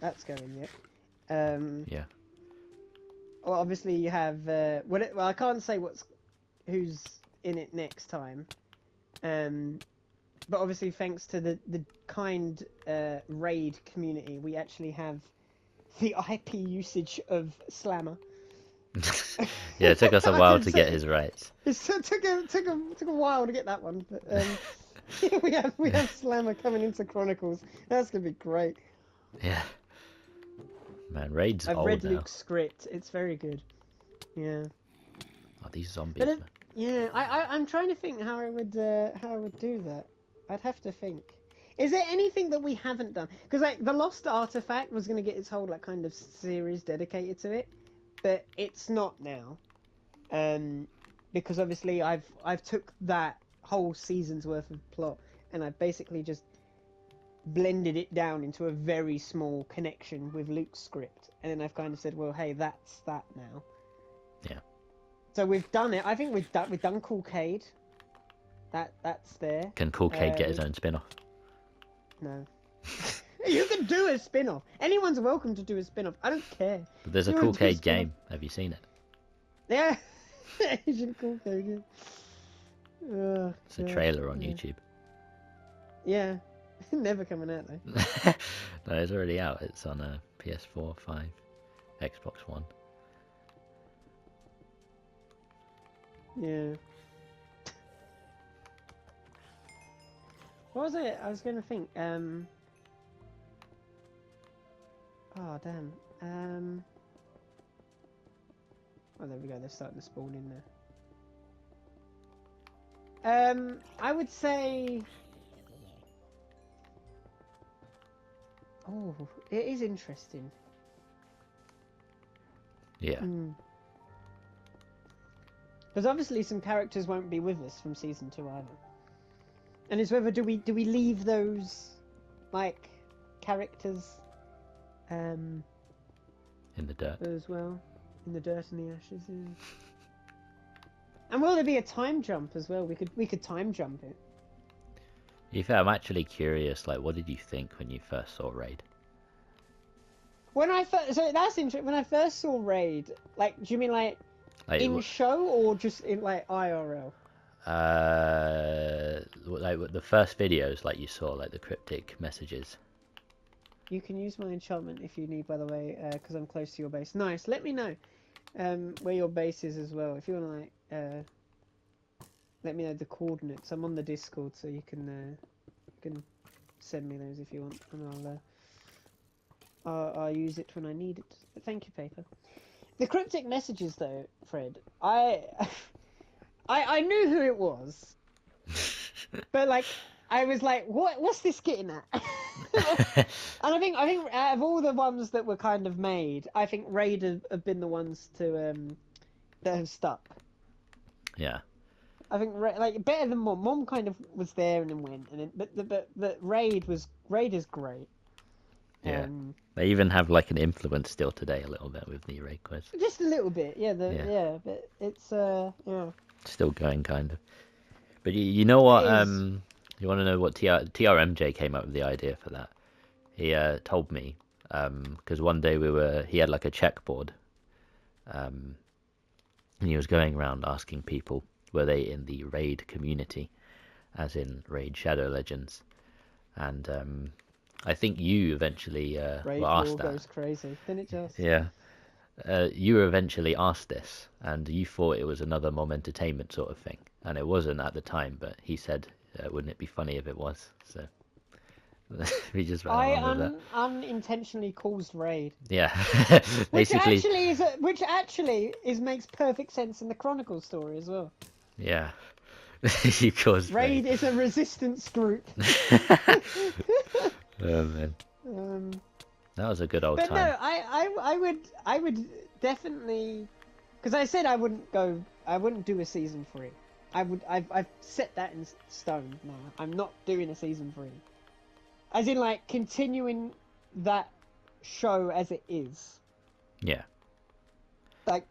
that's going yet. Yeah. Well, obviously you have. Well, I can't say who's in it next time. But obviously, thanks to the kind raid community, we actually have the IP usage of Slammer. Yeah, it took us a while to get his rights. It took a while to get that one, but we have Slammer coming into Chronicles. That's gonna be great. Yeah. Man, Raid's I've old read now. Luke's script. It's very good. Yeah. Oh, these zombies. But Man. yeah, I'm trying to think how I would do that. I'd have to think. Is there anything that we haven't done? Because like the Lost Artifact was going to get its whole like kind of series dedicated to it, but it's not now. Because obviously I've took that whole season's worth of plot and I basically just blended it down into a very small connection with Luke's script, and then I've kind of said, well, hey, that's that now. Yeah. So we've done it. I think we've done Coolcade. That's there. Can Coolcade get his own spin-off? No. You can do a spin-off. Anyone's welcome to do a spin-off. I don't care. But there's a Coolcade game. Have you seen it? Yeah. Asian Coolcade. Yeah. It's a trailer on YouTube. Yeah. Never coming out though. No, it's already out. It's on a PS4, 5, Xbox One. Yeah. What was it? I was going to think. Oh damn. Oh, there we go. They're starting to spawn in there. I would say. Oh, it is interesting. Yeah. Because obviously some characters won't be with us from season 2 either. And it's whether do we leave those like characters in the dirt as well, in the dirt and the ashes. Yeah. And will there be a time jump as well? We could time jump it. I'm actually curious. Like, what did you think when you first saw Raid? When I first, so that's interesting. When I first saw Raid, like, do you mean like in show or just in like IRL? Like the first videos, like you saw, like the cryptic messages. You can use my enchantment if you need, by the way, because I'm close to your base. Nice. Let me know where your base is as well. If you want to, like, let me know the coordinates. I'm on the Discord, so you can send me those if you want, and I'll use it when I need it. But thank you, Paper. The cryptic messages, though, Fred, I knew who it was, but like I was like, what's this getting at? And I think out of all the ones that were kind of made, I think Raid have been the ones to that have stuck. Yeah. I think like better than Mom. Mom kind of was there and then went, and then but Raid is great. Yeah. They even have like an influence still today a little bit with the Raid quest. Just a little bit, yeah. Yeah, but it's yeah. Still going kind of. But you know what? You want to know what TRMJ came up with the idea for that? He told me because one day he had like a checkboard, and he was going around asking people were they in the Raid community, as in Raid Shadow Legends, and I think you eventually were asked that. Goes crazy, didn't it just? Yeah. You were eventually asked this, and you thought it was another Mom Entertainment sort of thing, and it wasn't at the time. But he said, "Wouldn't it be funny if it was?" So we just ran along with that. Unintentionally caused Raid. Yeah, basically. Which actually makes perfect sense in the Chronicles story as well. Yeah, you caused Raid is a resistance group. Oh man. That was a good old time. But no, I would definitely, because I said I wouldn't do a season 3. I've set that in stone now. I'm not doing a season 3. As in, like, continuing that show as it is. Yeah. Like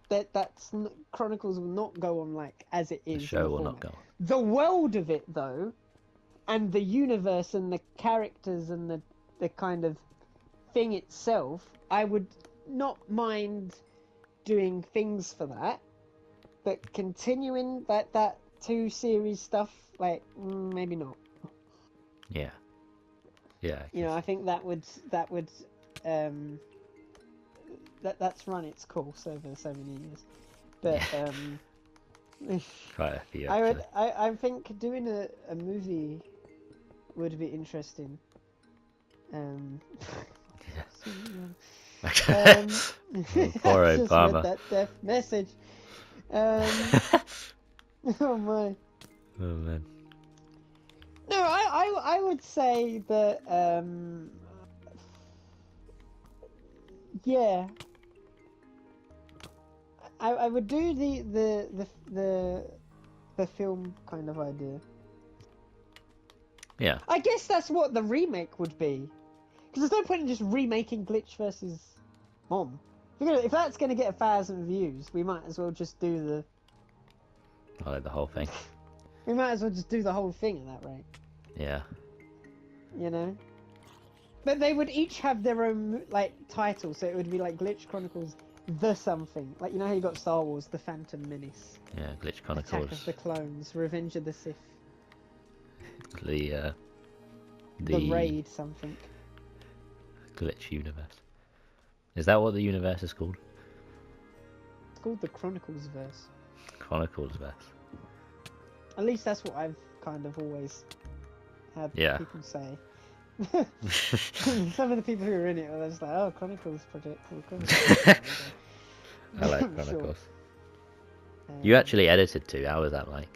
Chronicles will not go on like as it is. The show will not go on. The world of it though, and the universe and the characters and the kind of thing itself, I would not mind doing things for that, but continuing that 2 series stuff, like maybe not. Yeah. Yeah. You know, I think that's run its course over so many years. But quite a few. I think doing a movie would be interesting. Poor I just Obama. read that death message. Oh my. Oh man. No, I would say that yeah. I would do the film kind of idea. Yeah. I guess that's what the remake would be. Because there's no point in just remaking Glitch versus Mom. If that's going to get 1,000 views, we might as well just do the whole thing. We might as well just do the whole thing at that rate. Yeah. You know? But they would each have their own, like, title, so it would be like Glitch Chronicles The Something. Like, you know how you got Star Wars, The Phantom Menace. Yeah, Glitch Chronicles. Attack of the Clones, Revenge of the Sith. The Raid something. Glitch Universe. Is that what the universe is called? It's called the Chronicles verse. Chronicles verse. At least that's what I've kind of always had people say. Some of the people who are in it are just like, oh, Chronicles project. I like Chronicles. Sure. You actually edited 2. How was that like?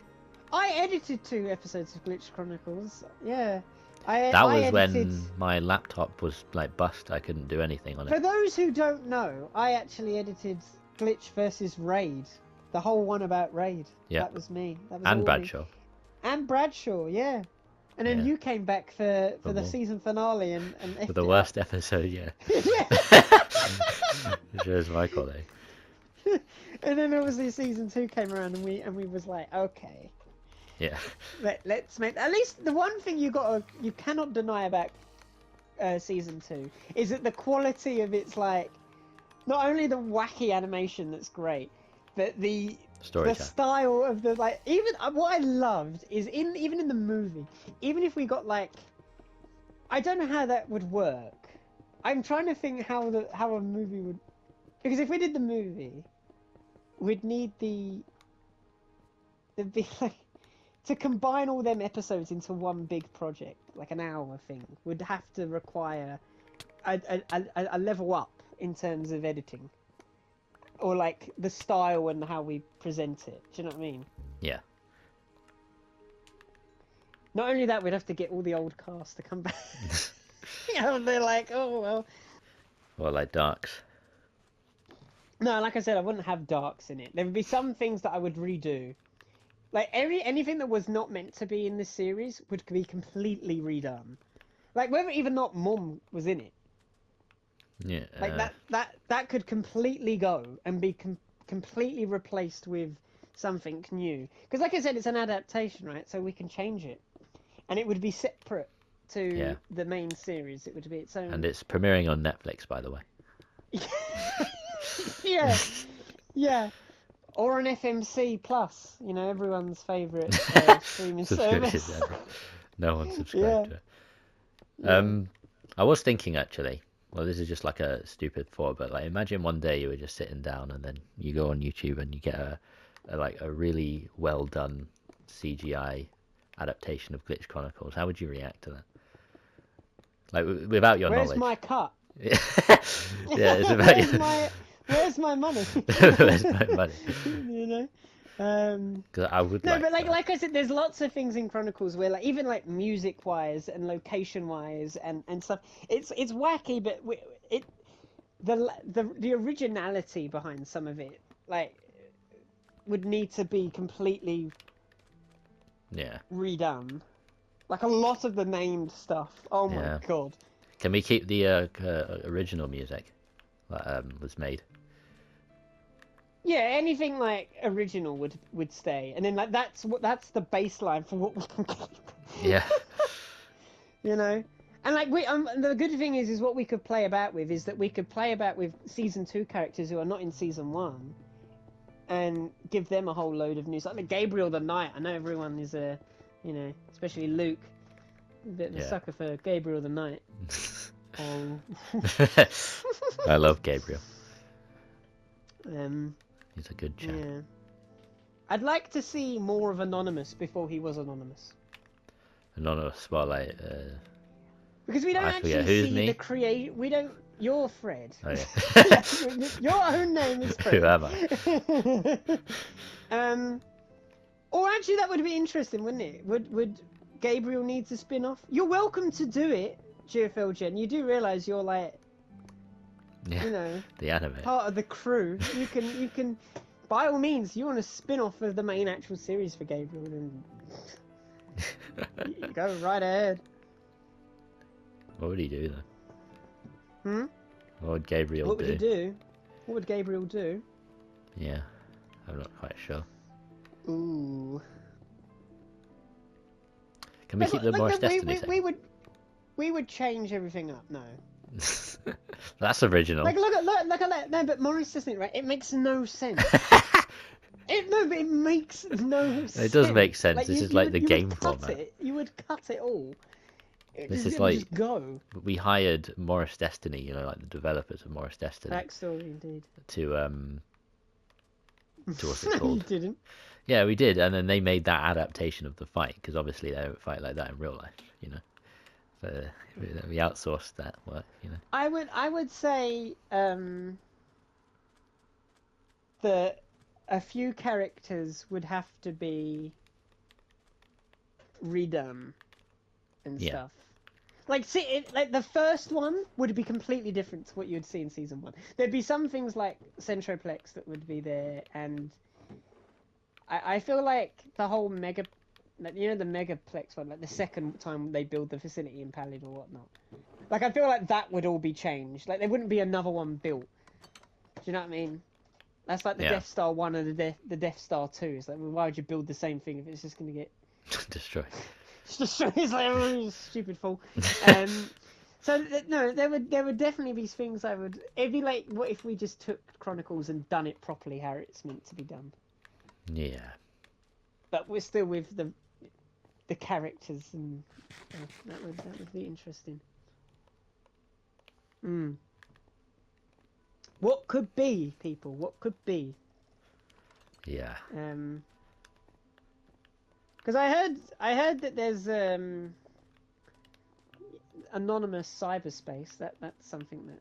I edited 2 episodes of Glitch Chronicles. Yeah. That was when my laptop was like bust. I couldn't do anything on it. For those who don't know, I actually edited Glitch versus Raid. The whole one about Raid. Yeah. That was me. That was and Bradshaw. Me. And Bradshaw, yeah. And then you came back for the season finale and for the worst episode, yeah. Yeah. It shows my quality. And then obviously season 2 came around and we was like, okay. Yeah. Let's make at least the one thing you cannot deny about season 2 is that the quality of it's like not only the wacky animation that's great, but the style of the like even what I loved is even in the movie, even if we got like I don't know how that would work. I'm trying to think how a movie would, because if we did the movie, we'd need the like to combine all them episodes into one big project, like an hour thing, would have to require a level up in terms of editing. Or like the style and how we present it. Do you know what I mean? Yeah. Not only that, we'd have to get all the old cast to come back. You know, they're like, oh well. Well, like Darks. No, like I said, I wouldn't have Darks in it. There would be some things that I would redo. Like anything that was not meant to be in this series would be completely redone. Like whether even not Mum was in it. Yeah. Like that could completely go and be completely replaced with something new. Because like I said, it's an adaptation, right? So we can change it, and it would be separate to the main series. It would be its own. And it's premiering on Netflix, by the way. Yeah, yeah. Or an FMC Plus, you know, everyone's favourite streaming service. No one subscribed to it. Yeah. I was thinking actually, well, this is just like a stupid thought, but like imagine one day you were just sitting down and then you go on YouTube and you get a really well done CGI adaptation of Glitch Chronicles. How would you react to that? Like without your knowledge. Where's my cut? Yeah, it's about Where's my money? Where's my money? You know, because I would. No, but like I said, there's lots of things in Chronicles where, like, even like music wise and location wise and stuff, it's wacky, but the originality behind some of it, like, would need to be completely redone. Like a lot of the named stuff. Oh my god. Can we keep the original music that was made? Yeah, anything like original would stay, and then like that's the baseline for what we can keep. Yeah. You know, And like the good thing is what we could play about with is that we could play about with season 2 characters who are not in season 1, and give them a whole load of news. Like the Gabriel the Knight. I know everyone is especially Luke, a bit of a sucker for Gabriel the Knight. I love Gabriel. He's a good chap. Yeah. I'd like to see more of Anonymous before he was Anonymous. Anonymous Spotlight. Because we don't actually see the create. We don't. You're Fred. Oh yeah. Your own name is Fred. Who am I? Or actually, that would be interesting, wouldn't it? Would Gabriel needs a spin-off? You're welcome to do it, GFL Gen. You do realise you're like, the anime part of the crew. You can, by all means, you want a spin-off of the main actual series for Gabriel, then go right ahead. What would he do then? What would Gabriel do? What would he do? What would Gabriel do? Yeah, I'm not quite sure. Ooh. Can we keep the Morris Destiny thing? We would change everything up. No. That's original. Look at that. No, but Morris Destiny, right? It makes no sense. It makes no sense. It does make sense. This is like the game format. You would cut it all. This is like just go. We hired Morris Destiny, like the developers of Morris Destiny. Backstory, indeed. To what's it called? You didn't. Yeah, we did, and then they made that adaptation of the fight because obviously they don't fight like that in real life, So we outsourced that work, I would say that a few characters would have to be redone and stuff. Like, the first one would be completely different to what you'd see in season 1. There'd be some things like Centroplex that would be there, and I feel like the whole the Megaplex one, like the second time they build the facility in Pallid or whatnot. Like, I feel like that would all be changed. Like, there wouldn't be another one built. Do you know what I mean? That's like the Death Star 1 and the Death Star 2. It's like, well, why would you build the same thing if it's just going to get destroyed? It's like, oh, you stupid fool. So no, there would definitely be things I would. It'd be like, what if we just took Chronicles and done it properly, how it's meant to be done? Yeah. But we're still with the characters, and that would be interesting. What could be, people? What could be? Yeah. Because I heard that there's anonymous cyberspace. That's something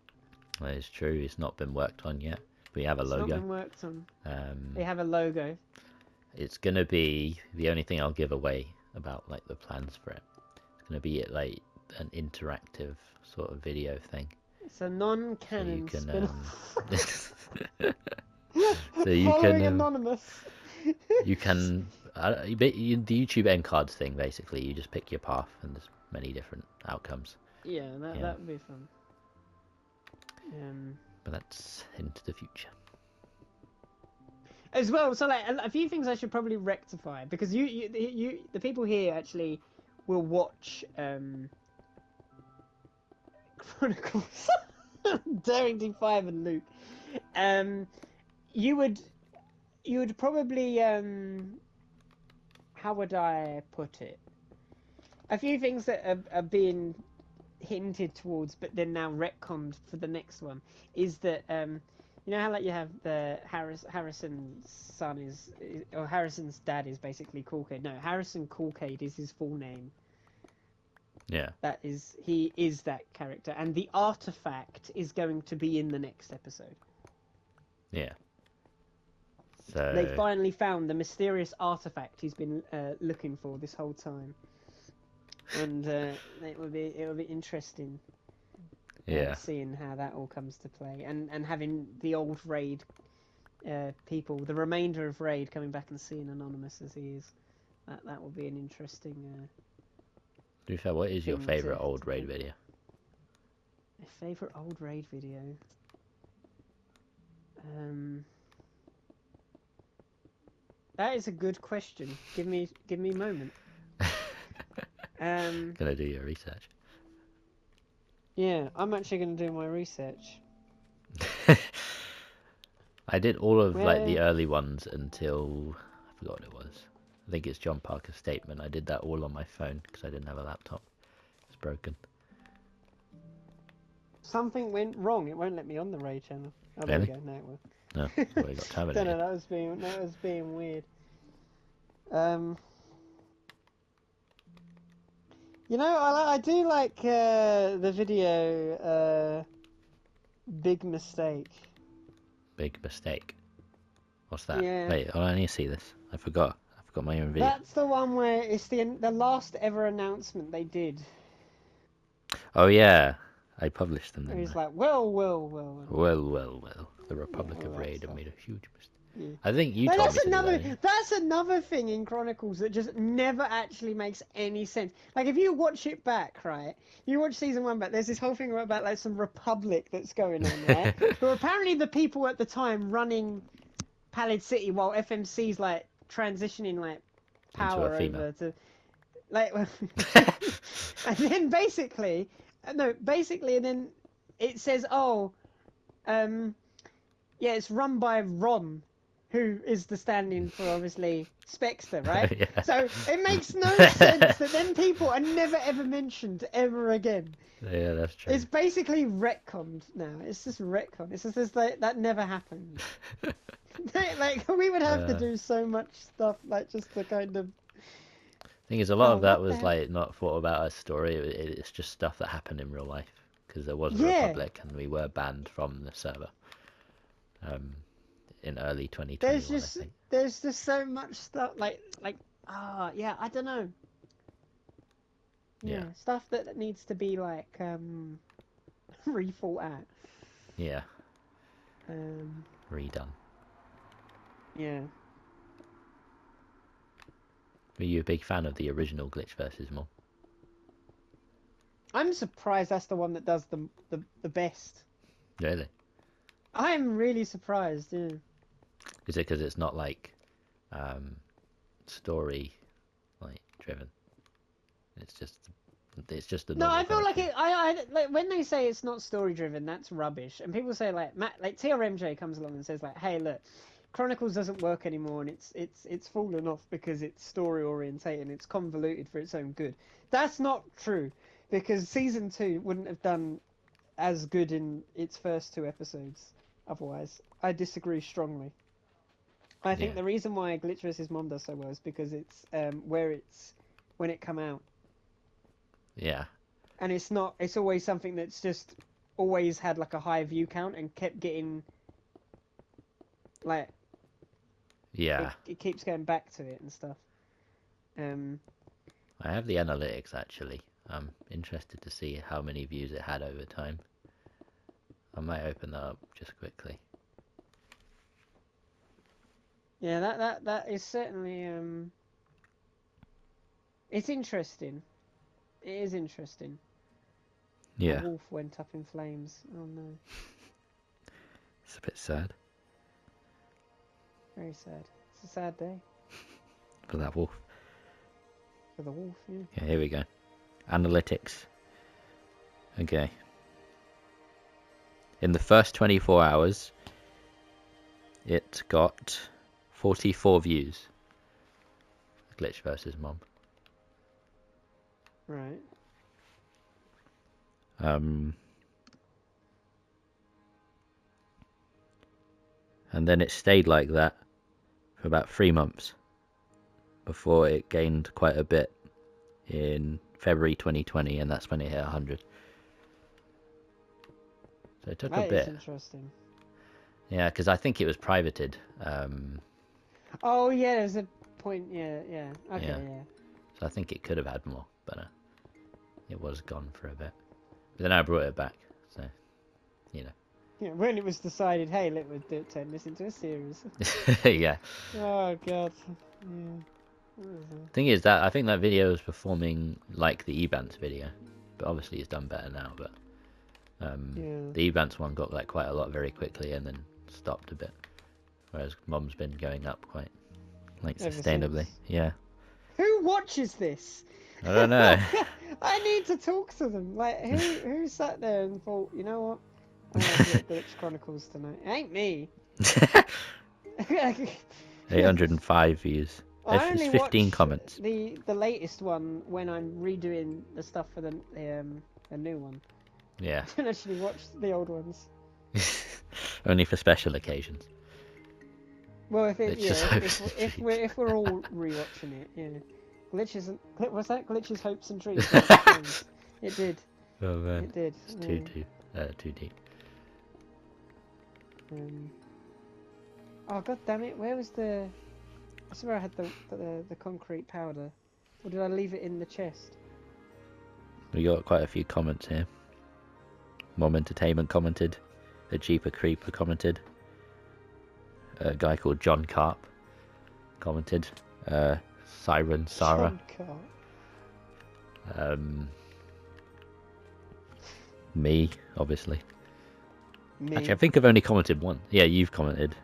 that is true. It's not been worked on yet. We have a logo. It's not been worked on. They have a logo. It's gonna be the only thing I'll give away about like the plans for it. It's gonna be like an interactive sort of video thing. It's a non-canon spin-off. So you can anonymous. You can the YouTube end cards thing. Basically, you just pick your path, and there's many different outcomes. Yeah, that would be fun. But that's into the future. As well, so like a few things I should probably rectify, because you the people here actually will watch Chronicles, Daring D5 and Luke. You would probably how would I put it? A few things that are being hinted towards, but then now retconned for the next one, is that you know how like you have the Harrison's son or Harrison's dad is basically Coolcade. No, Harrison Coolcade is his full name. Yeah. He is that character, and the artifact is going to be in the next episode. Yeah. So they finally found the mysterious artifact he's been looking for this whole time, and it will be interesting. Seeing how that all comes to play, and having the old Raid people, the remainder of Raid, coming back and seeing Anonymous as he is, that will be an interesting. To be fair, what is your favourite old Raid video? My favourite old Raid video. That is a good question. Give me a moment. Gonna do your research. Yeah, I'm actually going to do my research. I did all of like the Where? early ones until I forgot what it was. I think it's John Parker's statement. I did that all on my phone because I didn't have a laptop. It's broken. Something went wrong. It won't let me on the Ray channel. Oh, there we Really? go. Now it will. No, it's already got Don't know. terminated. That was being weird. Um, I do like the video. Big mistake. Big mistake. What's that? Yeah. Wait, I need to see this. I forgot. I forgot my own video. That's the one where it's the last ever announcement they did. Oh yeah, I published them, Where didn't he's I? like, well. Well. The Yeah, Republic all of that Raid stuff. made a huge mistake. Yeah. I think you Like, told me to do that. Didn't you? that's another thing in Chronicles that just never actually makes any sense. Like if you watch it back, right? You watch season 1 back, there's this whole thing about like some republic that's going on, right? Who are apparently the people at the time running Pallid City while FMC's like transitioning like Into a power female. over to like and then basically and then it says, oh, yeah, it's run by Ron, who is the stand-in for obviously Spectre, right? Yeah. So it makes no sense that them people are never ever mentioned ever again. Yeah, that's true. It's basically retconned now. It's just retcon. It's just like that never happened. Like we would have to do so much stuff, like just to kind of. Thing is, a lot of that What the was hell? like not thought about as story. It's just stuff that happened in real life because there was a Yeah. republic and we were banned from the server. In early 2021, I think. There's just so much stuff yeah, I don't know. Yeah, stuff that needs to be like rethought out. Yeah. Um, Redone. yeah. Were you a big fan of the original Glitch versus Mom? I'm surprised that's the one that does the best. Really? I'm really surprised, yeah. Is it because it's not like story like driven? It's just the No, normal I feel like commentary. I like when they say it's not story driven, that's rubbish. And people say like TRMJ comes along and says like, hey, look, Chronicles doesn't work anymore, and it's fallen off because it's story orientated and it's convoluted for its own good. That's not true, because season 2 wouldn't have done as good in its first 2 episodes otherwise. I disagree strongly. I think Yeah. the reason why Glitch vs Mom does so well is because it's when it come out. Yeah. And it's always something that's just always had like a high view count and kept getting like Yeah. it keeps going back to it and stuff. I have the analytics actually. I'm interested to see how many views it had over time. I might open that up just quickly. Yeah, that is certainly it's interesting. It is interesting. A Yeah. wolf went up in flames. Oh no. It's a bit sad Very sad. It's a sad day for that wolf. for the wolf, yeah. Okay, here we go. Analytics. Okay. In the first 24 hours, it got 44 views. Glitch versus Mom. Right. And then it stayed like that for about 3 months before it gained quite a bit in February 2020, and that's when it hit 100. So it took a bit. That is interesting. Yeah, because I think it was privated. Oh yeah, there's a point. Yeah. Okay, yeah. So I think it could have had more, but it was gone for a bit. But then I brought it back, so you know. Yeah, when it was decided, hey, we'll turn this into a series. Yeah. Oh god. Yeah. Thing is that I think that video was performing like the Ebants video, but obviously it's done better now. But the Ebants one got like quite a lot very quickly and then stopped a bit, whereas Mom's been going up quite like sustainably. Yeah. Who watches this? I don't know. I need to talk to them. Like, who sat there and thought, you know what? I'm gonna do a Glitch Chronicles tonight. It ain't me. 805 views. I It's only 15 watch comments. the latest one when I'm redoing the stuff for the new one. Yeah. I don't actually watch the old ones. Only for special occasions. Well, if it, Glitch's yeah, Hopes and if Dreams. we're all rewatching it, yeah. What's that? Glitch's Hopes and Dreams. Yeah, it does. It did. Oh man, It did. it's Yeah. too deep. Oh god damn it! Where was the? I swear I had the concrete powder, or did I leave it in the chest? We got quite a few comments here. Mom Entertainment commented. A Jeeper Creeper commented. A guy called John Carp commented. Siren Sarah. John Carp. Me, obviously. Me. Actually, I think I've only commented one. Yeah, you've commented.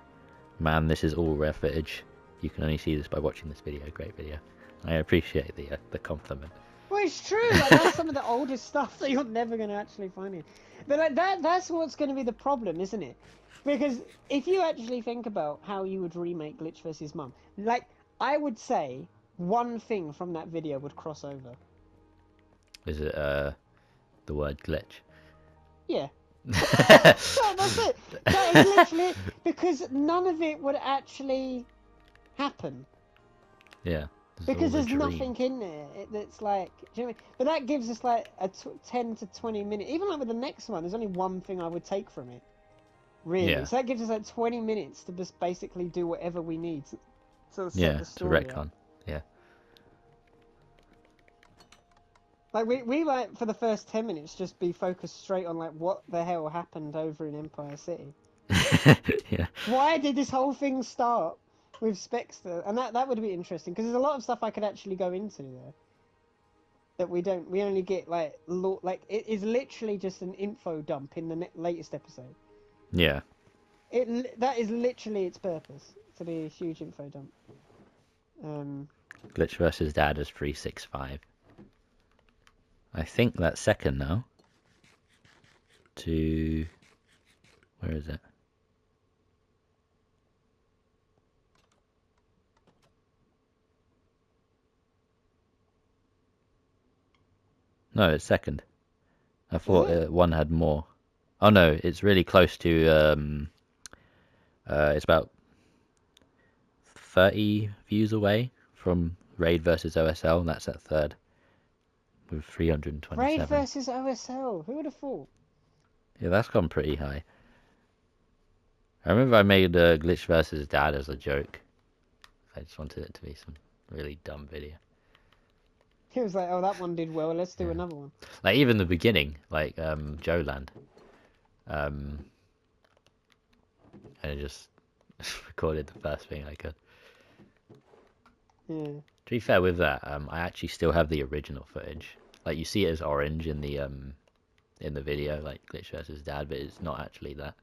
Man, this is all rare footage. You can only see this by watching this video. Great video. I appreciate the compliment. Well, it's true. Like, that's some of the oldest stuff that you're never going to actually find it. But like that's what's going to be the problem, isn't it? Because if you actually think about how you would remake Glitch vs. Mum, like, I would say one thing from that video would cross over. Is it the word glitch? Yeah. That's it. That is literally it. Because none of it would actually happen. Yeah. Because there's nothing in there that's like, do you know what I mean? But that gives us like a 10 to 20 minute, even like with the next one, there's only one thing I would take from it. Really. Yeah. So that gives us like 20 minutes to just basically do whatever we need to set the story to retcon. Yeah. Like we might for the first 10 minutes just be focused straight on like what the hell happened over in Empire City. Yeah. Why did this whole thing start with Spectre? And that would be interesting because there's a lot of stuff I could actually go into there that we don't. We only get like it is literally just an info dump in the latest episode. Yeah. That is literally its purpose, to be a huge info dump. Glitch vs. Dad is 365. I think that's second now. To where is it? No, it's second. I thought one had more. Oh no, it's really close to. It's about 30 views away from Raid versus OSL, and that's at third with 327. Raid versus OSL. Who would have thought? Yeah, that's gone pretty high. I remember I made Glitch versus Dad as a joke. I just wanted it to be some really dumb video. He was like, "Oh, that one did well. Let's do another one." Like even the beginning, like Joeland, and I just recorded the first thing I could. Yeah. To be fair with that, I actually still have the original footage. Like you see it as orange in the video, like Glitch vs. Dad, but it's not actually that.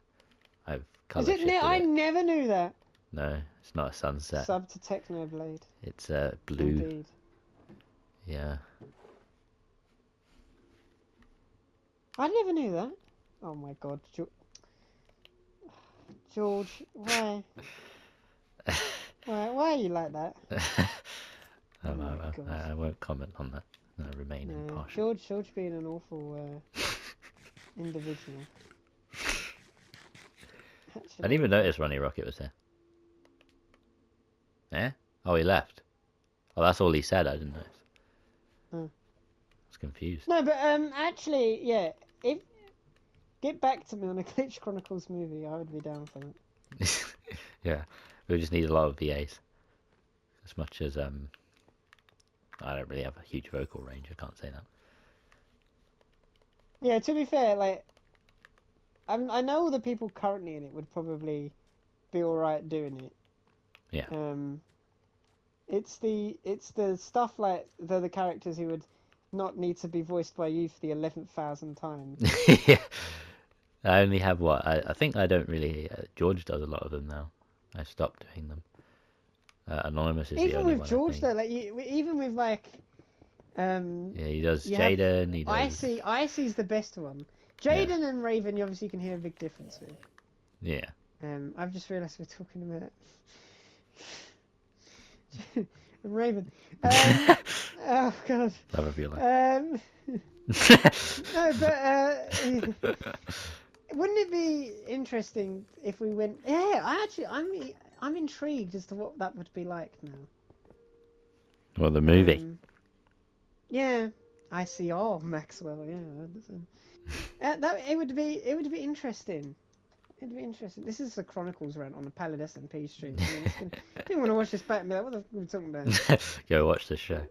I've color shifted it. I never knew that. No, it's not a sunset. Sub to Technoblade. It's blue. Indeed. Yeah. I never knew that. Oh my god, George, why? Why are you like that? I won't comment on that. I remain impartial. George being an awful individual. Actually, I didn't even notice Ronnie Rocket was there. Yeah? Oh, he left. Oh, that's all he said. I didn't notice. I was confused. No, but actually, yeah. If get back to me on a Glitch Chronicles movie, I would be down for it. Yeah, we just need a lot of VAs. As much as I don't really have a huge vocal range. I can't say that. Yeah, to be fair, like I know the people currently in it would probably be all right doing it. Yeah. It's the stuff like the characters who would not need to be voiced by you for the 11,000th time. Yeah. I only have what I think I don't really. George does a lot of them now. I stopped doing them. Anonymous is even the only with one. George though, like even with like Yeah, he does You have Jaden. He does. Icy's the best one. Yeah. Jaden and Raven, you obviously can hear a big difference with. Yeah. I've just realised we're talking about Raven. Oh god. Love of your life. No, but wouldn't it be interesting if we went? Yeah, I'm intrigued as to what that would be like now. Well, the movie. Yeah, I see. Oh, Maxwell. Yeah, that it would be interesting. It'd be interesting. This is the Chronicles rant on the Pallid SMP stream. I mean, people want to watch this back and be like, what the fuck are we talking about? Go watch the show.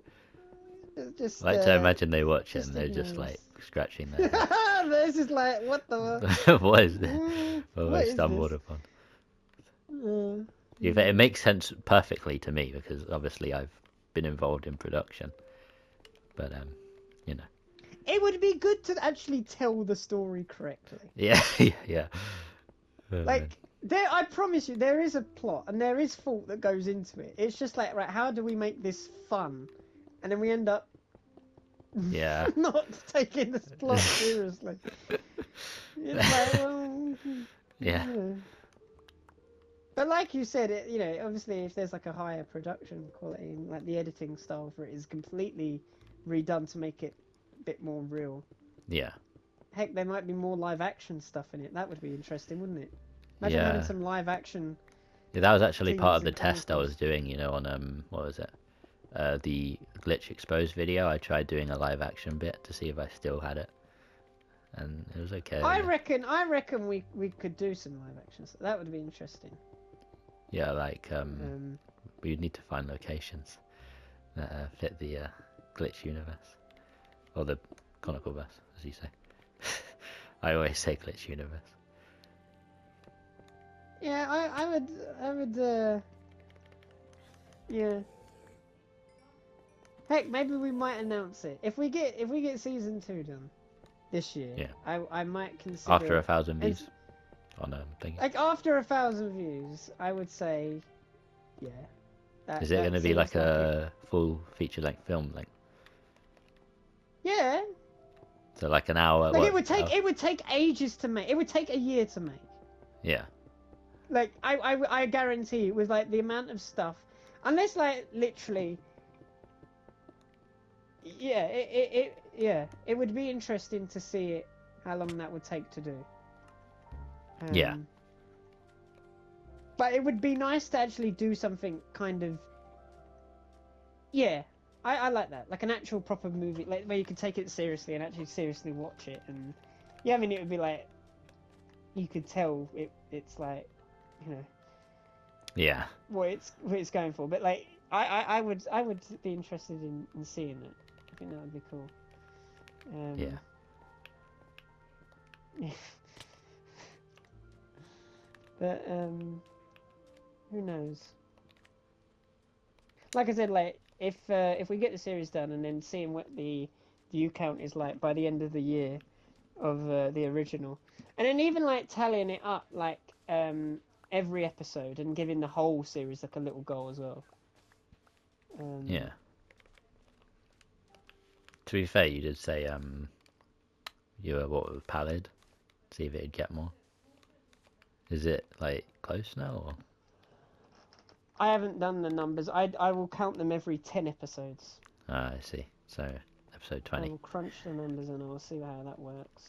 Just, I like to imagine they watch it and they're ignore just us. like scratching their head. This is like, what the? What is this? What I is stumbled this? upon. It makes sense perfectly to me because obviously I've been involved in production. But you know. It would be good to actually tell the story correctly. Yeah, yeah. Like I promise you, there is a plot and there is thought that goes into it. It's just like, right, how do we make this fun? And then we end up not taking this plot seriously. It's like, well, yeah. But like you said, obviously if there's like a higher production quality and like the editing style for it is completely redone to make it a bit more real. Yeah. Heck, there might be more live action stuff in it. That would be interesting, wouldn't it? Imagine having some live action. Yeah, that was actually part of the Chronicles. test I was doing, on what was it? The glitch exposed video. I tried doing a live action bit to see if I still had it. And it was okay. I reckon we could do some live action stuff. That would be interesting. Yeah, like we'd need to find locations that fit the glitch universe. Or the conical verse, as you say. I always say glitch universe. Yeah, I would yeah. Heck, maybe we might announce it. If we get season 2 done this year, yeah. I might consider after 1,000 views on thing. Like after 1,000 views, I would say yeah. Is it going to be like a full feature length film length? Yeah. So like an hour. Like it would take ages to make. It would take a year to make. Yeah. Like I guarantee with like the amount of stuff, unless like literally. Yeah, it would be interesting to see it. How long that would take to do. Yeah. But it would be nice to actually do something kind of. Yeah. I like that, like an actual proper movie, like where you can take it seriously and actually seriously watch it, and yeah, I mean it would be like, you could tell it's like, yeah, what it's going for, but like I would be interested in seeing it. I think that would be cool. Yeah. But who knows? Like I said, like. If we get the series done and then seeing what the view count is like by the end of the year of the original, and then even like tallying it up like every episode and giving the whole series like a little goal as well. Yeah. To be fair, you did say you were what with Pallid, see if it'd get more. Is it like close now or? I haven't done the numbers. I will count them every 10 episodes. Ah, I see. So, episode 20. I will crunch the numbers and I'll see how that works.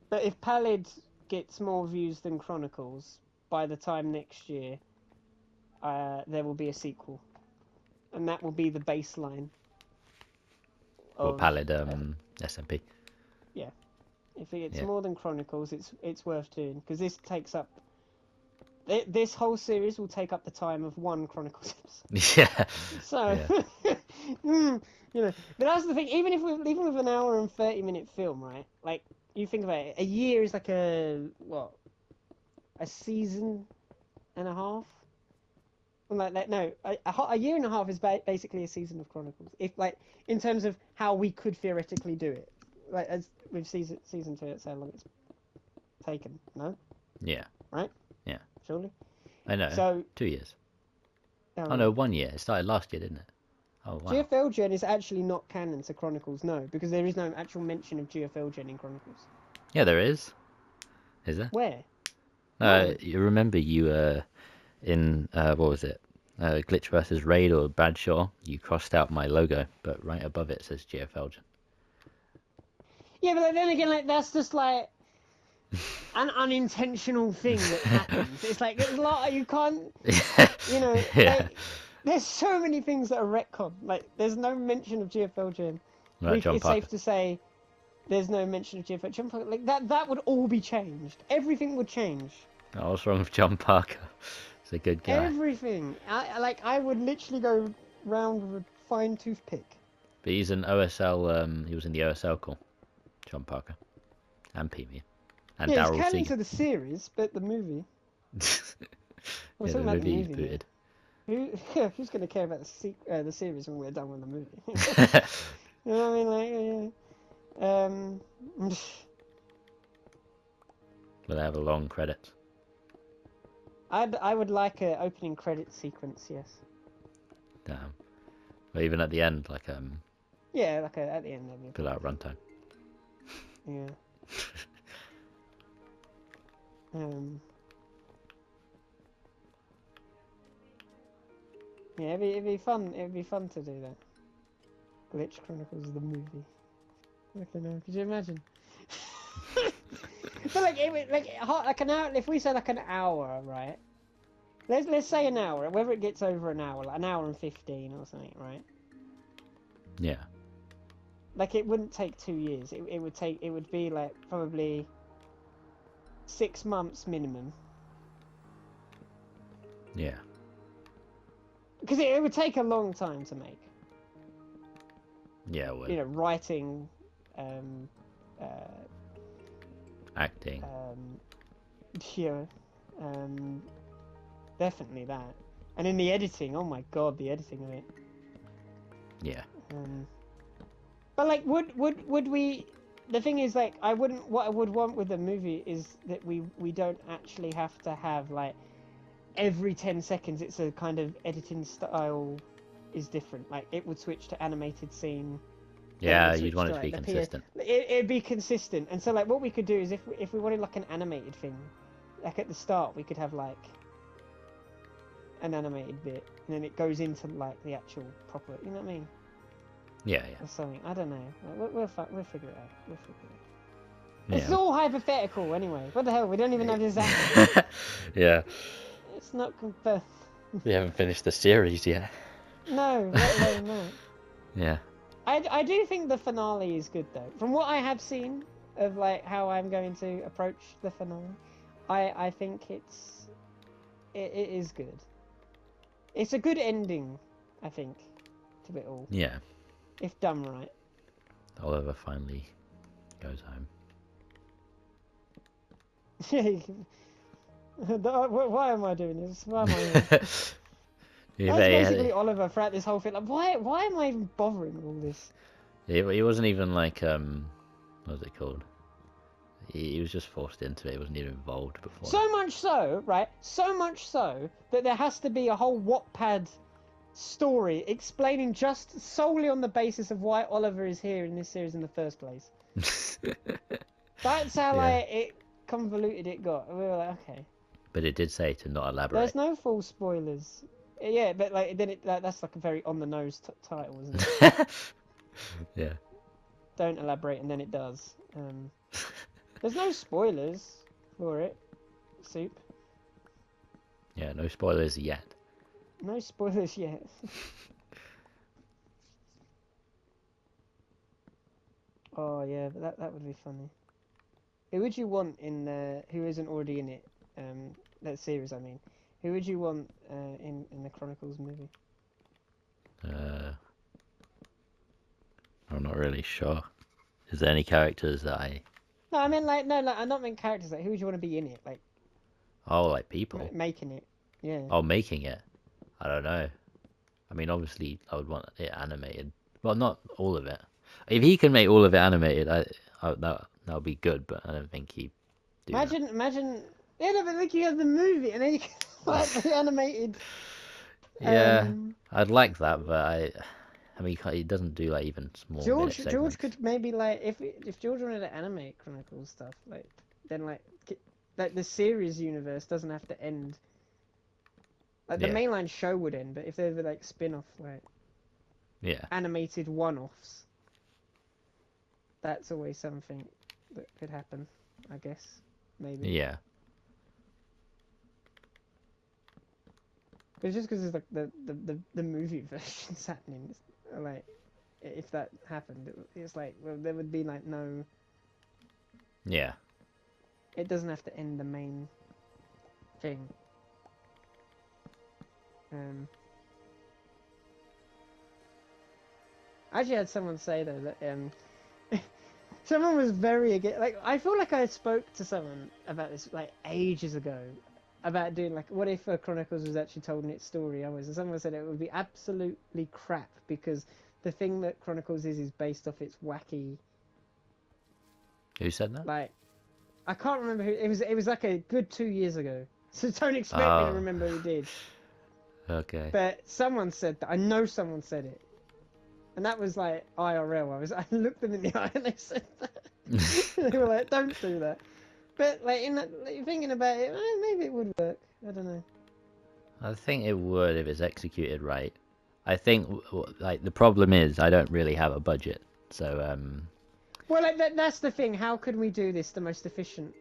But if Pallid gets more views than Chronicles, by the time next year, there will be a sequel. And that will be the baseline. Or Pallid SMP. Yeah. If it gets more than Chronicles, it's worth doing. Because this takes up... This whole series will take up the time of one Chronicles episode. Yeah. So, but that's the thing. Even with an hour and 30-minute film, right? Like you think about it, a year is like a season and a half. Like that. No, a year and a half is basically a season of Chronicles. If like in terms of how we could theoretically do it, like as with season 2, it's how long it's taken. No. Yeah. Right. Yeah. Surely. I know. So 2 years. Oh no, 1 year. It started last year, didn't it? Oh wow. GFL Gen is actually not canon to Chronicles, no, because there is no actual mention of GFL Gen in Chronicles. Yeah, there is. Is there? Where? No. You remember you in what was it? Glitch versus Raid or Bradshaw? You crossed out my logo, but right above it says GFL Gen. Yeah, but then again, like that's just like an unintentional thing that happens. It's like there's a lot you can't, you know, Yeah. like there's so many things that are retcon. Like there's no mention of GFL Gen. Right, John It's Parker. safe to say there's no mention of GFL Gen. Like that would all be changed. Everything would change. Oh, what's wrong with John Parker? He's a good guy. Everything. I would literally go round with a fine toothpick. But he's an OSL. He was in the OSL call. John Parker and Pee-wee and Yeah, Daryl it's canon Seager. to the series, but the movie. We're Yeah, talking the about the movie movie. booted. Who's going to care about the series when we're done with the movie? You know what I mean? Like, Will they have a long credits? I would like an opening credit sequence, yes. Damn. Or even at the end, like Yeah, like at the end. pull out runtime. Yeah. Yeah, it'd be fun. It'd be fun to do that. Glitch Chronicles the movie. I don't know. Could you imagine? But like an hour. If we say like an hour, right? Let's say an hour. Whether it gets over an hour, like an hour and 15 or something, right? Yeah. Like it wouldn't take 2 years. It would take. It would be like probably 6 months minimum. Yeah. Because it would take a long time to make. Yeah, well, You know, writing, acting. yeah, definitely that. And in the editing, oh my god, the editing of it. Yeah. But like, would we? The thing is, like, what I would want with a movie is that we don't actually have to have like every 10 seconds it's a kind of editing style is different. Like it would switch to animated scene. Yeah, you'd want it to be the consistent. It'd be consistent. And so like what we could do is if we wanted like an animated thing, like at the start we could have like an animated bit and then it goes into like the actual proper, you know what I mean? Yeah, yeah. Or something. I don't know. We'll figure it out. We'll figure it out. Yeah. It's all hypothetical anyway. What the hell? We don't even know this happening. Yeah. It's not confirmed. We haven't finished the series yet. No, let alone that. Yeah. I do think the finale is good though. From what I have seen of like how I'm going to approach the finale, I think it is good. It's a good ending, I think, to it all. Yeah. If done right. Oliver finally goes home. Why am I doing this? Why am I here? That's basically Oliver throughout this whole thing. Like, why am I even bothering with all this? He wasn't even like what was it called? He was just forced into it. He wasn't even involved before. So much so, right? So much so that there has to be a whole Wattpad story explaining just solely on the basis of why Oliver is here in this series in the first place. That's how like it convoluted it got. We were like, okay. But it did say to not elaborate. There's no full spoilers. Yeah, but like then that's like a very on the nose title, isn't it? Yeah. Don't elaborate, and then it does. There's no spoilers for it. Soup. Yeah, no spoilers yet. No spoilers yet. Oh yeah, but that would be funny. Who would you want in who isn't already in it? That series, I mean. Who would you want in the Chronicles movie? I'm not really sure. Is there any characters that I? No, I mean like no, like I'm not meant characters. Like who would you want to be in it? Like. Oh, like people. Making it. Yeah. Oh, making it. I don't know. I mean, obviously, I would want it animated. Well, not all of it. If he can make all of it animated, that would be good. But I don't think he. Imagine. Yeah, no, but like you have the movie, and then you can like the animated. Yeah, I'd like that, but I mean, he doesn't do like even small minute George segments. could maybe like if George wanted to animate Chronicles stuff, like then like the series universe doesn't have to end. Like the Yeah, mainline show would end, but if there were like spin-off like yeah, animated one-offs, that's always something that could happen, I guess. Maybe. yeah, But just because it's like the movie version's happening, like if that happened, it's like well there would be like no. yeah. It doesn't have to end the main thing. I actually had someone say though that someone was very against. Like I feel like I spoke to someone about this like ages ago, about doing like what if Chronicles was actually told in its story hours, and someone said it would be absolutely crap because the thing that Chronicles is based off its wacky. Who said that? Like I can't remember who it was. It was like a good 2 years ago, so don't expect me to Oh, remember who did. okay. But someone said that. I know someone said it. And that was like IRL. I looked them in the eye and they said that. They were like, "Don't do that." But like thinking about it, maybe it would work. I don't know. I think it would if it's executed right. I think like the problem is I don't really have a budget, so Well, like that's the thing. How can we do this the most efficient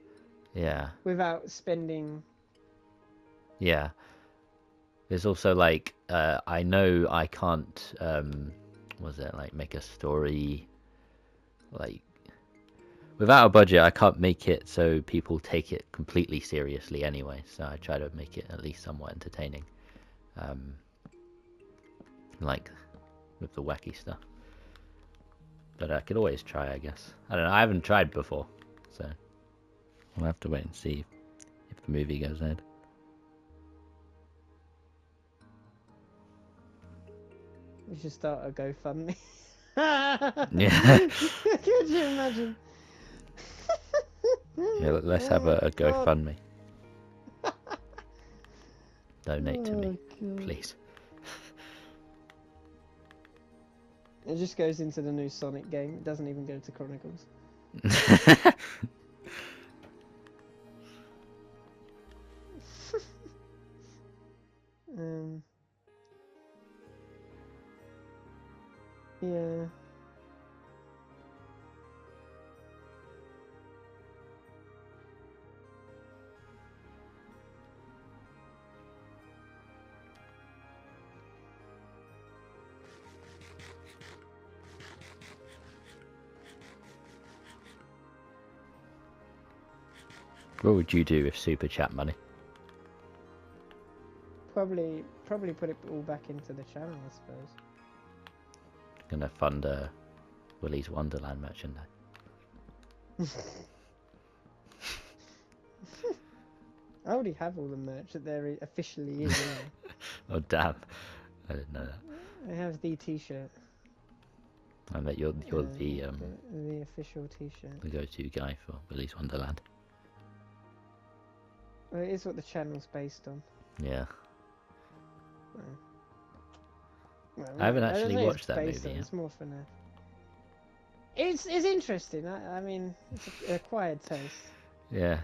yeah, without spending? yeah. There's also like I know I can't was it like make a story like without a budget I can't make it so people take it completely seriously anyway. So I try to make it at least somewhat entertaining, um, like with the wacky stuff. But I could always try, I guess. I don't know. I haven't tried before, so we'll have to wait and see if the movie goes ahead. We should start a GoFundMe. Yeah. Could you imagine? Yeah, let's have a God. GoFundMe. Donate to me, God. please. It just goes into the new Sonic game. It doesn't even go to Chronicles. Yeah. What would you do with super chat money? Probably put it all back into the channel, I suppose. Gonna fund Willy's Wonderland merchandise. I already have all the merch that there officially is. Oh damn! I didn't know that. I have the T-shirt. I bet you're the official T-shirt. the go-to guy for Willy's Wonderland. Well, it is what the channel's based on. Yeah. Well, I haven't actually watched that movie. It's more for now. It's interesting. I mean, it's an acquired taste. Yeah.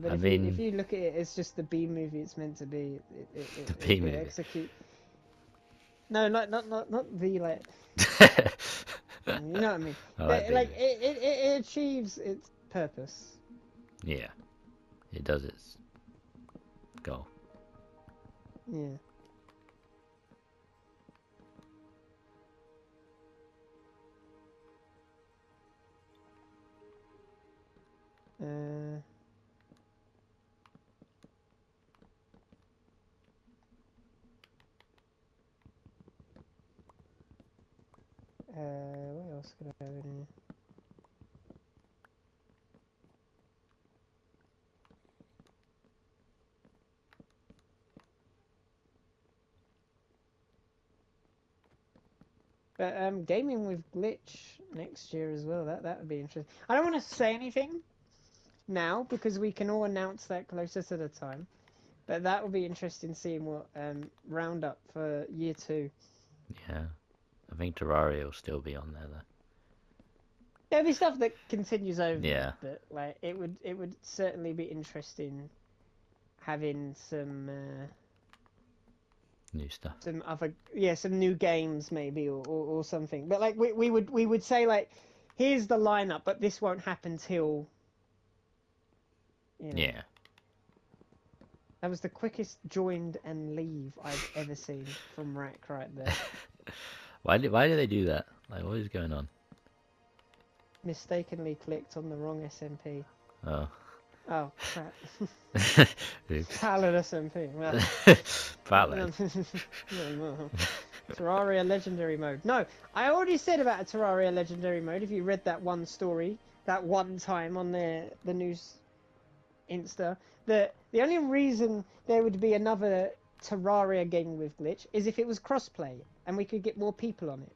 But if you look at it, it's just the B movie it's meant to be. The B movie. Execute. No, not the like. You know what I mean? Like it achieves its purpose. Yeah, it does its goal. Yeah. What else could I have in here? But gaming with Glitch next year as well. That would be interesting. I don't want to say anything now because we can all announce that closer to the time. But that will be interesting seeing what roundup for year 2. Yeah, I think Terraria will still be on there though. There'll be stuff that continues over, Yeah. but like it would certainly be interesting having some New stuff. some other some new games maybe or something. But like we would say like here's the lineup, but this won't happen till Yeah. That was the quickest joined and leave I've ever seen from Rack right there. Why do they do that? Like, what is going on? Mistakenly clicked on the wrong SMP. Oh. Oh crap. Oops. Pallid SMP. Well, Pallid. Terraria Legendary Mode. No, I already said about a Terraria Legendary Mode. If you read that one story, that one time on the news Insta, that the only reason there would be another Terraria game with glitch is if it was crossplay and we could get more people on it,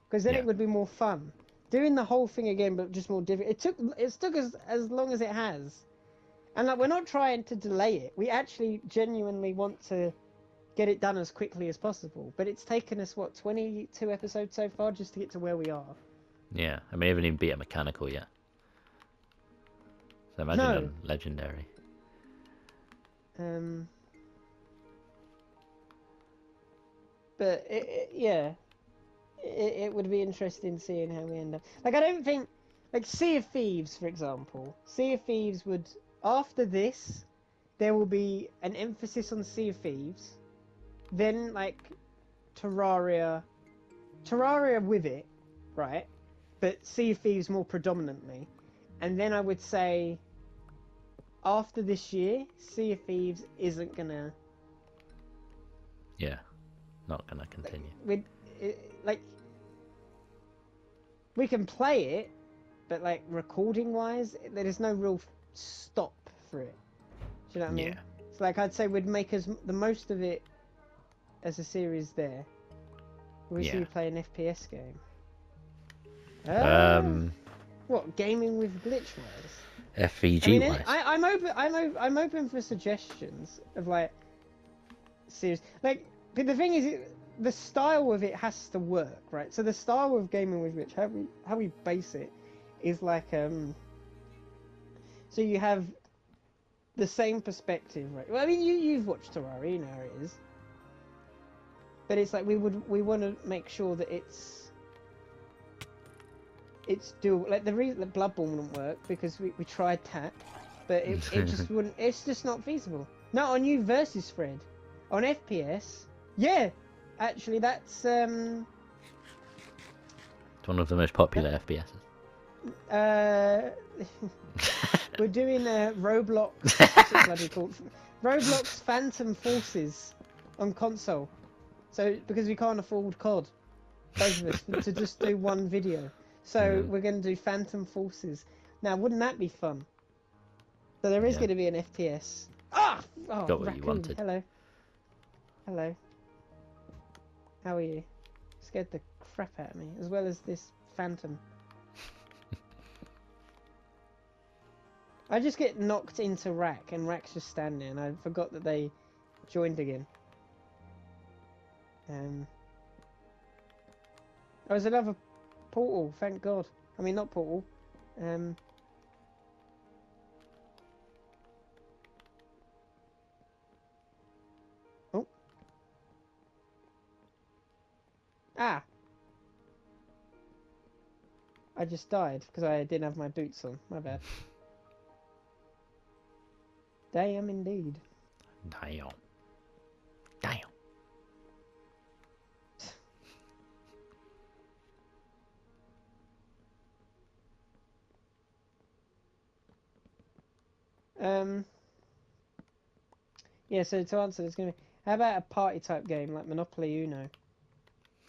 because then it would be more fun. Doing the whole thing again, but just more difficult. It took us as long as it has, and like we're not trying to delay it. We actually genuinely want to get it done as quickly as possible. But it's taken us what 22 episodes so far just to get to where we are. Yeah, I mean, I haven't even beat a mechanical yet. So imagine a legendary. But it would be interesting seeing how we end up. Like I don't think, like Sea of Thieves, for example. Sea of Thieves would, after this, there will be an emphasis on Sea of Thieves. Then like Terraria with it, right? But Sea of Thieves more predominantly. And then I would say, after this year, Sea of Thieves isn't gonna. Yeah, not gonna continue. We can play it, but like recording wise, there's no real stop for it. Do you know what I mean? So like I'd say we'd make the most of it as a series there. We see you play an FPS game. What, gaming with glitch wise? FVG I mean, wise. I'm open for suggestions of like series. Like, but the thing is, the style of it has to work, right? So the style of gaming with glitch, how we base it, is like So you have the same perspective, right? Well, I mean, you've watched Terraria, you know how it is. But it's like we want to make sure that it's doable. Like the reason that Bloodborne wouldn't work because we tried that, but it just wouldn't. It's just not feasible. Not on you versus Fred, on FPS. Yeah, actually that's It's one of the most popular FPSs. We're doing Roblox. What's it bloody called? Roblox Phantom Forces on console. So because we can't afford COD, both of us, to just do one video. So we're going to do Phantom Forces. Now, wouldn't that be fun? So there is going to be an FPS. Ah! Oh, got what raccoon. you wanted. Hello. Hello. How are you? Scared the crap out of me, as well as this Phantom. I just get knocked into Rack, and Rack's just standing there, and I forgot that they joined again. Oh, there's another portal, thank God. I mean, not portal. Oh. Ah! I just died because I didn't have my boots on. My bad. Damn, indeed. Damn. Yeah, so to answer this, going to be, how about a party type game like Monopoly Uno?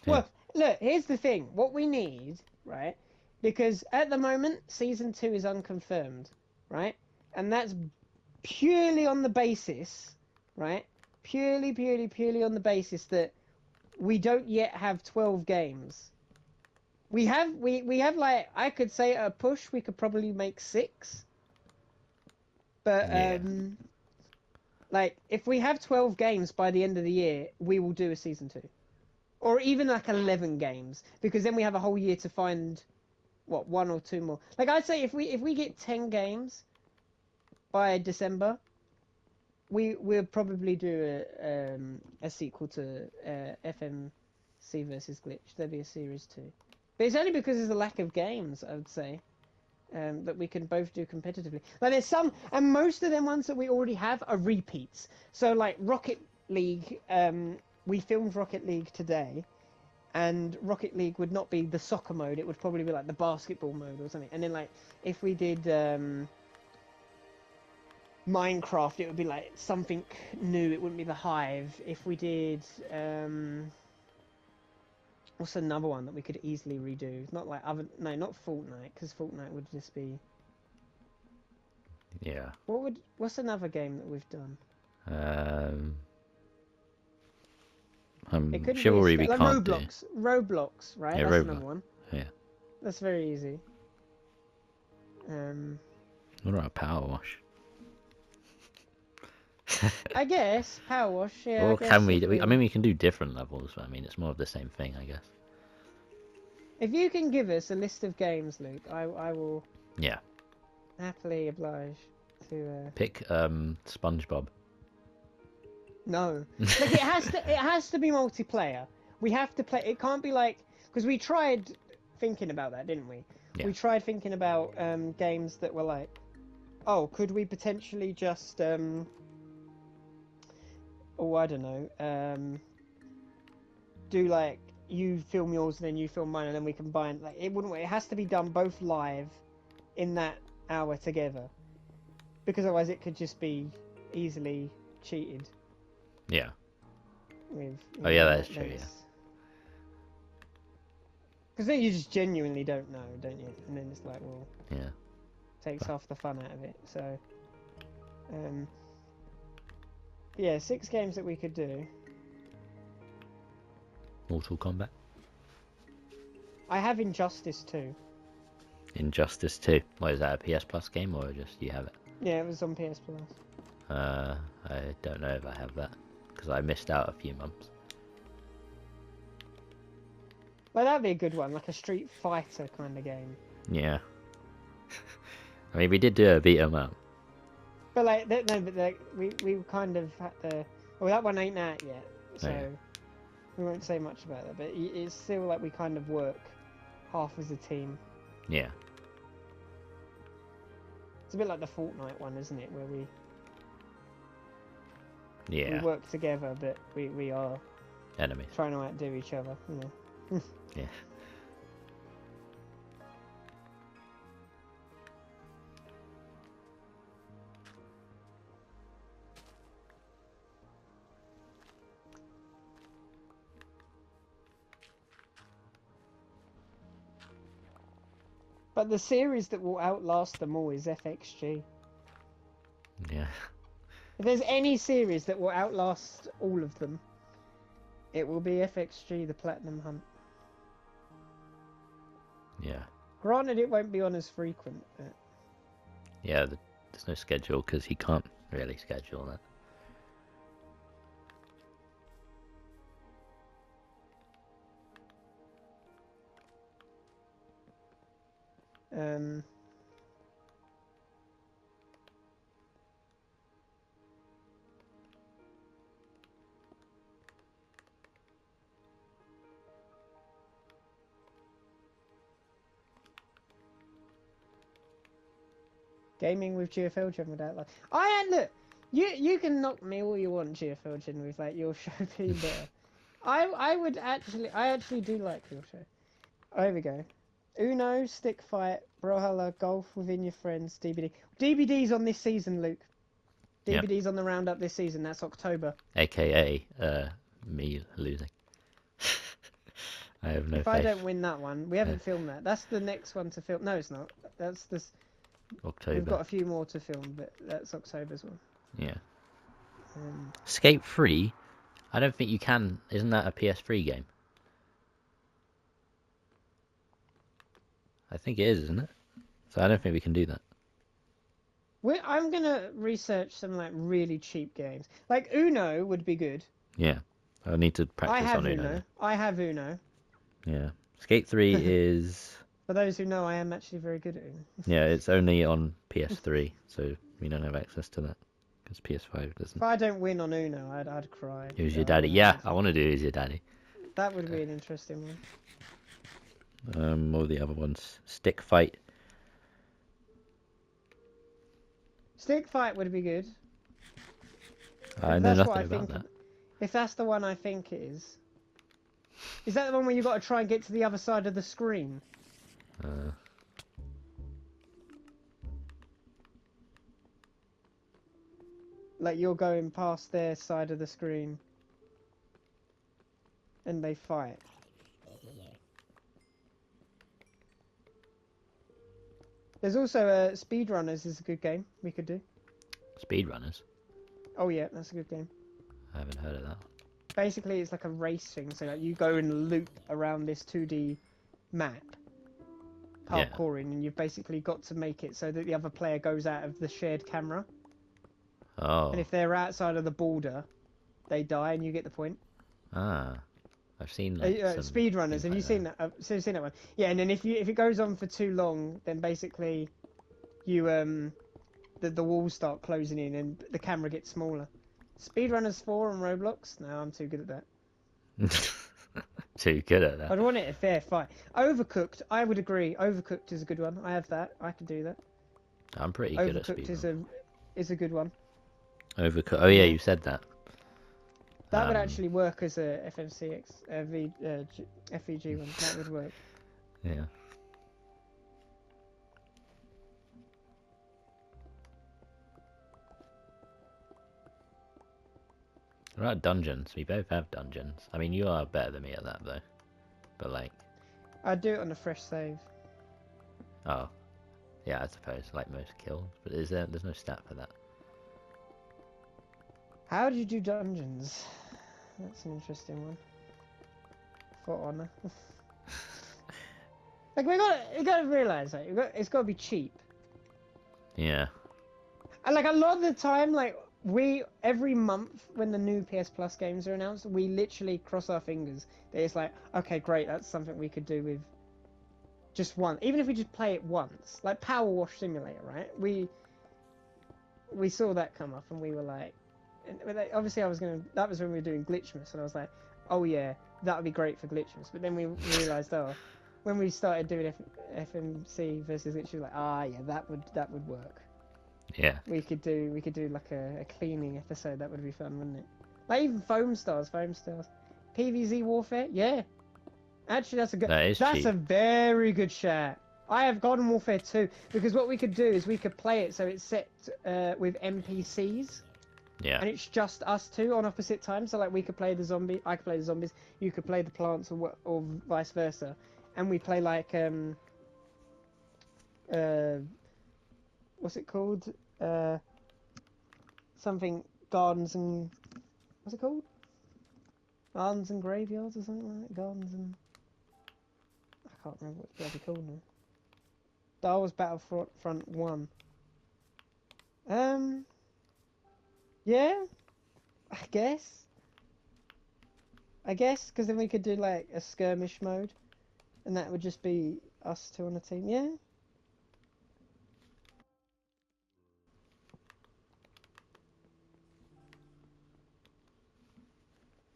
Well, look, here's the thing. What we need, right? Because at the moment, Season 2 is unconfirmed, right? And that's purely on the basis, right? Purely on the basis that we don't yet have 12 games. We have like, I could say at a push, we could probably make 6. But, Like, if we have 12 games by the end of the year, we will do a season 2. Or even like 11 games, because then we have a whole year to find, what, 1 or 2 more. Like, I'd say if we get 10 games by December, we'll probably do a sequel to FMC versus Glitch. There'll be a series 2. But it's only because there's a lack of games, I would say. That we can both do competitively. Like there's some, and most of them ones that we already have are repeats. So like Rocket League, we filmed Rocket League today, and Rocket League would not be the soccer mode. It would probably be like the basketball mode or something. And then like if we did Minecraft, it would be like something new. It wouldn't be the Hive. If we did what's another one that we could easily redo? Not like other, no, not Fortnite, because Fortnite would just be. Yeah. What's another game that we've done? It couldn't Chivalry be we like can't Roblox. do. Roblox, right? Yeah, That's Roblox. another one. Yeah. That's very easy. What about Power Wash? I guess Power Wash. Yeah. Or I guess can we? I mean, we can do different levels. But I mean, it's more of the same thing, I guess. If you can give us a list of games, Luke, I will. Yeah. Happily oblige to. Pick SpongeBob. No, like it has to be multiplayer. We have to play. It can't be like, because we tried thinking about that, didn't we? Yeah. We tried thinking about games that were like, oh, could we potentially just oh, I don't know, do like you film yours and then you film mine and then we combine. Like it wouldn't. It has to be done both live in that hour together, because otherwise it could just be easily cheated. Yeah. With, oh yeah, that's true. Yeah. Because then you just genuinely don't know, don't you? And then it's like, well, yeah, takes half the fun out of it. So, yeah, 6 games that we could do. Mortal Kombat. I have Injustice 2. Injustice 2. What is that? A PS Plus game or just you have it? Yeah, it was on PS Plus. I don't know if I have that because I missed out a few months. Well, that'd be a good one, like a Street Fighter kind of game. Yeah. I mean, we did do a beat 'em up. But like, no, but like, we kind of had to. Well, that one ain't out yet, so we won't say much about that. But it's still like we kind of work half as a team. Yeah. It's a bit like the Fortnite one, isn't it? Where we Yeah. we work together, but we are Enemies. trying to outdo each other. You know. Yeah. But the series that will outlast them all is FXG. Yeah. If there's any series that will outlast all of them, it will be FXG, the Platinum Hunt. Yeah. Granted, it won't be on as frequent, but... Yeah, there's no schedule because he can't really schedule that. Gaming with GFL Gen without like... look! You can knock me all you want, GFL Gen, with like your show being better. I actually do like your show. Oh, here we go. Uno, Stick Fight, Brawlhalla, Golf within your friends, DBD. DBD's on this season, Luke. DBD's on the roundup this season. That's October. AKA me losing. I have no If faith. I don't win that one, we haven't filmed that. That's the next one to film. No, it's not. That's this. October. We've got a few more to film, but that's October's one. Yeah. Skate 3? I don't think you can. Isn't that a PS3 game? I think it is, isn't it? So I don't think we can do that. I'm gonna research some like really cheap games. Like Uno would be good. Yeah, I need to I practice have on Uno Uno. though. I have Uno. Yeah, Skate 3 is For those who know, I am actually very good at Uno. yeah, it's only on PS3, so we don't have access to that because PS5 If doesn't. I don't win on Uno, I'd cry. Who's your Yeah, I daddy? want to Yeah, win. I want to do Who's Your Daddy. That would be an interesting one. What were the other ones? Stick Fight. Stick fight would be good. I If know that's what nothing I about think. that. If that's the one I think it is. Is that the one where you got to try and get to the other side of the screen? Uh, Like you're going past their side of the screen, and they fight. There's also Speedrunners is a good game we could do. Speedrunners. Oh yeah, that's a good game. I haven't heard of that. Basically, it's like a race thing. So like you go and loop around this 2D map, parkouring, and you've basically got to make it so that the other player goes out of the shared camera. Oh. And if they're outside of the border, they die, and you get the point. Ah. I've seen like some Speedrunners. things Have like you seen that? So you've seen that one? Yeah. And then if it goes on for too long, then basically you the walls start closing in and the camera gets smaller. Speedrunners 4 on Roblox? No, I'm too good at that. that? Too good at that. I'd want it a fair fight. Overcooked, I would agree. Overcooked is a good one. I have that. I can do that. I'm pretty good at Overcooked speedrun. is a good one. Overcooked. Oh yeah, you said that. That would actually work as a FMC FVG one. That would work. Yeah. What about dungeons? We both have dungeons. I mean, you are better than me at that though. But like, I'd do it on a fresh save. oh, yeah, I suppose like most kills. But there's no stat for that. How do you do dungeons? That's an interesting one. For honor. Like we gotta realise, like, it's gotta be cheap. Yeah. And like a lot of the time, like every month when the new PS Plus games are announced, we literally cross our fingers that it's like, okay, great, that's something we could do with just one, even if we just play it once, like Power Wash Simulator, right? We saw that come up and we were like, obviously that was when we were doing Glitchmas, and I was like, oh yeah, that would be great for Glitchmas. But then we realised, oh, when we started doing FMC versus Glitchmas, like, yeah, that would work. Yeah. We could do like a cleaning episode. That would be fun, wouldn't it? Like even foam stars. PvZ Warfare, yeah. Actually, that's cheap. a very good shout. I have Garden Warfare 2 because what we could do is we could play it so it's set with NPCs. Yeah. And it's just us two on opposite times. So like we could play the zombie, I could play the zombies, you could play the plants, or vice versa. And we play like what's it called? Something gardens and what's it called? Gardens and graveyards or something like that. Gardens and I can't remember what it's bloody called now. Star Wars Battlefront 1. Yeah, I guess, because then we could do like a skirmish mode, and that would just be us two on a team. Yeah.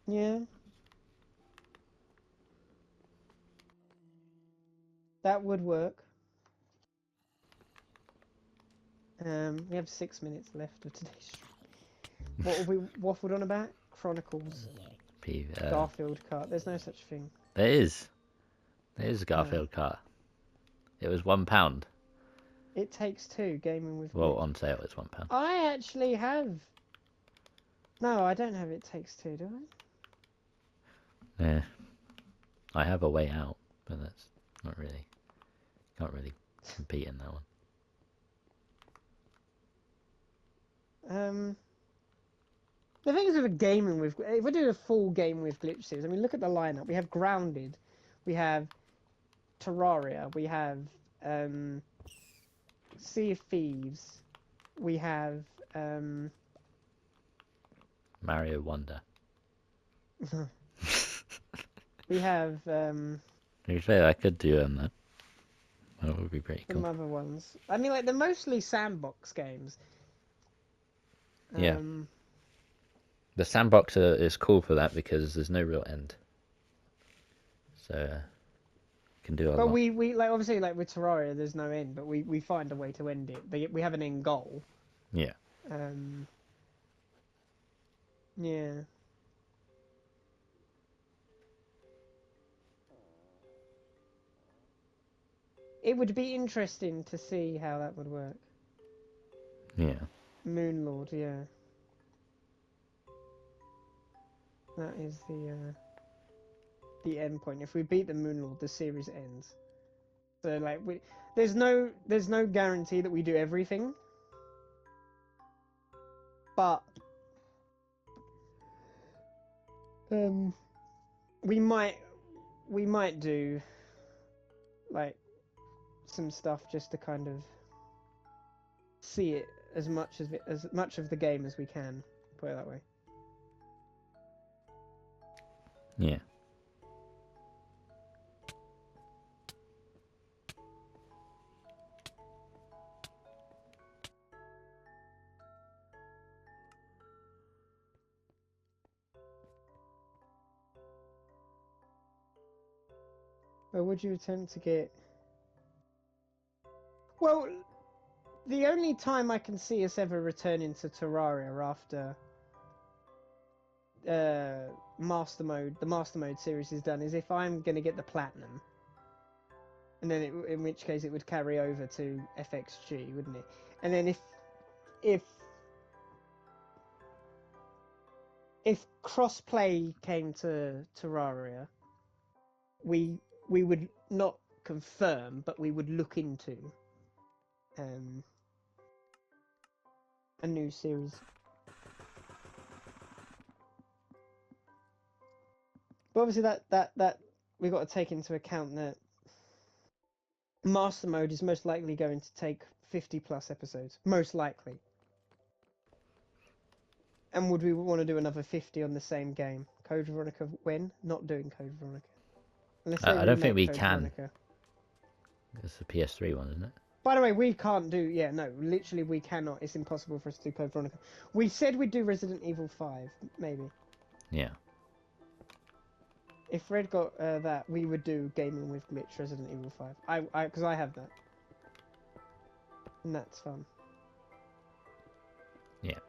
Yeah. That would work. We have 6 minutes left of today's stream. What have we waffled on about? Chronicles. Garfield cart. There's no such thing. There is. There is a Garfield cart. It was £1. It Takes Two gaming with. Well, on sale it's £1. I actually have. No, I don't have It Takes Two, do I? Yeah. I have A Way Out, but that's not really. Can't really compete in that one. The thing is with a gaming with, if we're doing a full game with glitch series, I mean, look at the lineup. We have Grounded, we have Terraria, we have Sea of Thieves, We have Mario Wonder. we have You say I could do that. That would be pretty some cool. other ones. I mean, like they're mostly sandbox games. Yeah. The sandbox is cool for that because there's no real end. So you can do a But lot. we like obviously like with Terraria, there's no end, but we find a way to end it. We have an end goal. Yeah. Yeah. It would be interesting to see how that would work. Yeah. Moonlord, yeah. That is the end point. If we beat the Moonlord, the series ends. So like there's no guarantee that we do everything. But we might do like some stuff just to kind of see it as much of the game as we can, put it that way. Yeah. Or would you attempt to get... Well, the only time I can see us ever returning to Terraria after the Master Mode series is done is if I'm going to get the Platinum. And then in which case it would carry over to FXG, wouldn't it? And then if crossplay came to Terraria, we would not confirm, but we would look into a new series. But obviously that we've got to take into account that Master Mode is most likely going to take 50 plus episodes, most likely. And would we want to do another 50 on the same game? Code Veronica when? Not doing Code Veronica. Unless they I don't think remake we Code can. Veronica. It's the PS3 one, isn't it? By the way, we can't do... Yeah, no, literally we cannot. It's impossible for us to do Code Veronica. We said we'd do Resident Evil 5, maybe. Yeah. If Red got that, we would do Gaming with Glitch Resident Evil 5. Because I have that. And that's fun. Yeah.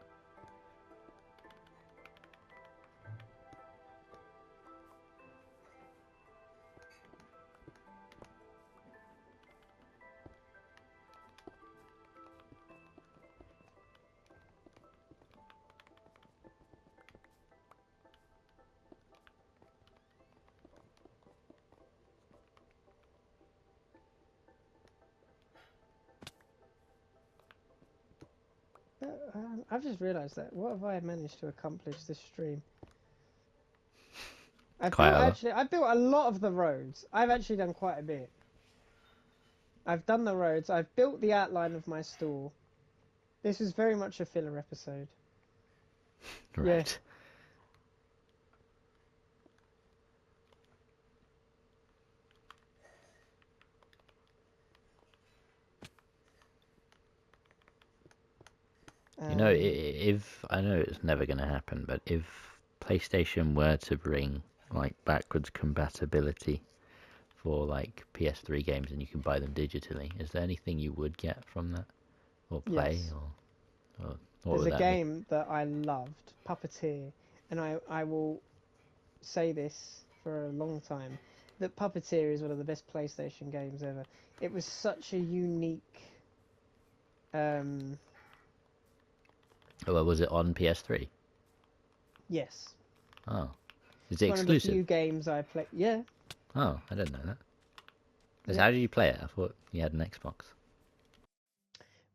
I've just realised that. What have I managed to accomplish this stream? I built a lot of the roads. I've actually done quite a bit. I've done the roads. I've built the outline of my store. This is very much a filler episode. Right. You know, if I know it's never going to happen, but if PlayStation were to bring like backwards compatibility for like PS3 games and you can buy them digitally, is there anything you would get from that or play? Yes. Or what There's would a that game that I loved, Puppeteer, and I will say this for a long time, that Puppeteer is one of the best PlayStation games ever. It was such a unique Well, was it on PS3? yes. Oh. Is It's it one of the exclusive? few games I play. Yeah. Oh, I didn't know that. Yep. How did you play it? I thought you had an Xbox.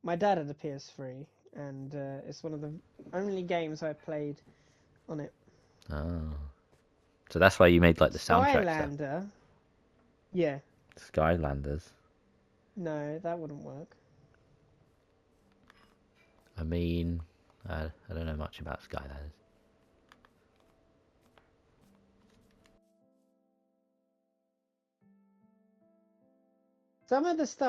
My dad had a PS3, and it's one of the only games I played on it. Oh. So that's why you made like the soundtrack stuff. Skylander. Yeah. Skylanders. No, that wouldn't work. I mean, I don't know much about Skylanders. Some of the stuff